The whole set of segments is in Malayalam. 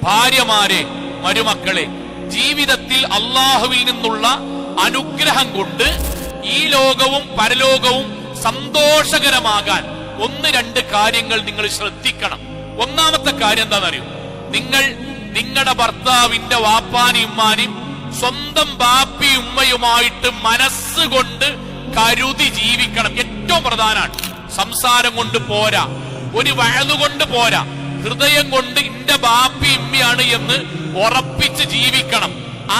ഭാര്യമാരെ, മരുമക്കളെ, ജീവിതത്തിൽ അള്ളാഹുവിൽ നിന്നുള്ള അനുഗ്രഹം കൊണ്ട് ഈ ലോകവും പരലോകവും സന്തോഷകരമാകാൻ ഒന്ന് രണ്ട് കാര്യങ്ങൾ നിങ്ങൾ ശ്രദ്ധിക്കണം. ഒന്നാമത്തെ കാര്യം എന്താണെന്നറിയോ? നിങ്ങൾ നിങ്ങളുടെ ഭർത്താവിന്റെ വാപ്പാനും ഉമ്മാനും സ്വന്തം ബാപ്പി ഉമ്മയുമായിട്ട് മനസ്സുകൊണ്ട് കരുതി ജീവിക്കണം. ഏറ്റവും പ്രധാനമാണ്. സംസാരം കൊണ്ട് പോരാ, ഒരു വഴലുകൊണ്ട് പോരാ, ഹൃദയം കൊണ്ട് എന്റെ ബാപ്പി ഉമ്മയാണ് എന്ന് ഉറപ്പിച്ച് ജീവിക്കണം.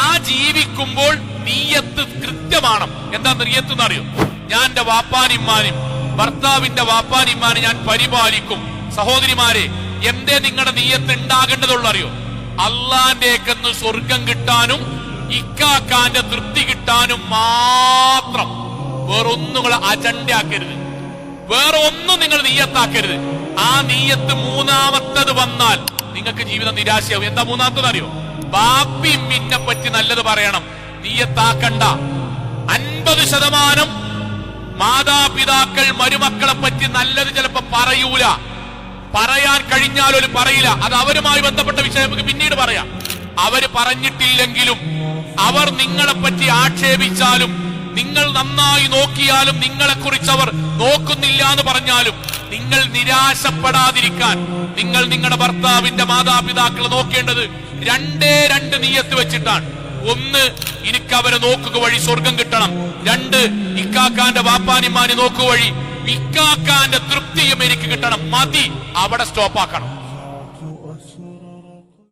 ആ ജീവിക്കുമ്പോൾ നീയത്ത് കൃത്യമാണ്. എന്താ നീയത്ത് എന്നറിയോ? ഞാൻ എന്റെ വാപ്പാനിമ്മാനും ഭർത്താവിന്റെ വാപ്പാനിമ്മാനും ഞാൻ പരിപാലിക്കും. സഹോദരിമാരെ, എന്തേ നിങ്ങളുടെ നീയത്ത് ഉണ്ടാകേണ്ടതുള്ള അറിയോ? അള്ളാന്റെക്കെന്ന് സ്വർഗം കിട്ടാനും ഇക്കാക്കാന്റെ തൃപ്തി കിട്ടാനും മാത്രം. വേറൊന്നും നിങ്ങൾ അജണ്ട ആക്കരുത്, വേറെ ഒന്നും നിങ്ങൾ നീയത്താക്കരുത്. ആ നീയത്ത് മൂന്നാമത്തത് വന്നാൽ നിങ്ങൾക്ക് ജീവിതം നിരാശയാവും. എന്താ മൂന്നാമത്തത് അറിയോ? ബാപ്പി മിന്നെ പറ്റി നല്ലത് പറയണം, നീയത്താക്കണ്ട. 50% മാതാപിതാക്കൾ മരുമക്കളെ പറ്റി നല്ലത് ചിലപ്പോ പറയൂല, പറയാൻ കഴിഞ്ഞാലൊരു പറയില്ല. അത് അവരുമായി ബന്ധപ്പെട്ട വിഷയം നമുക്ക് പിന്നീട് പറയാം. അവര് പറഞ്ഞിട്ടില്ലെങ്കിലും, അവർ നിങ്ങളെ പറ്റി ആക്ഷേപിച്ചാലും, നിങ്ങൾ നന്നായി നോക്കിയാലും, നിങ്ങളെക്കുറിച്ച് അവർ നോക്കുന്നില്ല എന്ന് പറഞ്ഞാലും, നിങ്ങൾ നിരാശപ്പെടാതിരിക്കാൻ നിങ്ങൾ നിങ്ങളുടെ ഭർത്താവിന്റെ മാതാപിതാക്കളെ നോക്കേണ്ടത് രണ്ട് നീയത്ത് വെച്ചിട്ടാണ്. ഒന്ന്, എനിക്ക് അവരെ നോക്കുക വഴി സ്വർഗം കിട്ടണം. രണ്ട്, ഇക്കാക്കാന്റെ വാപ്പാനിമാനി നോക്കുക വഴി ഇക്കാക്കാന്റെ തൃപ്തിയും എനിക്ക് കിട്ടണം. മതി, അവിടെ സ്റ്റോപ്പാക്കണം.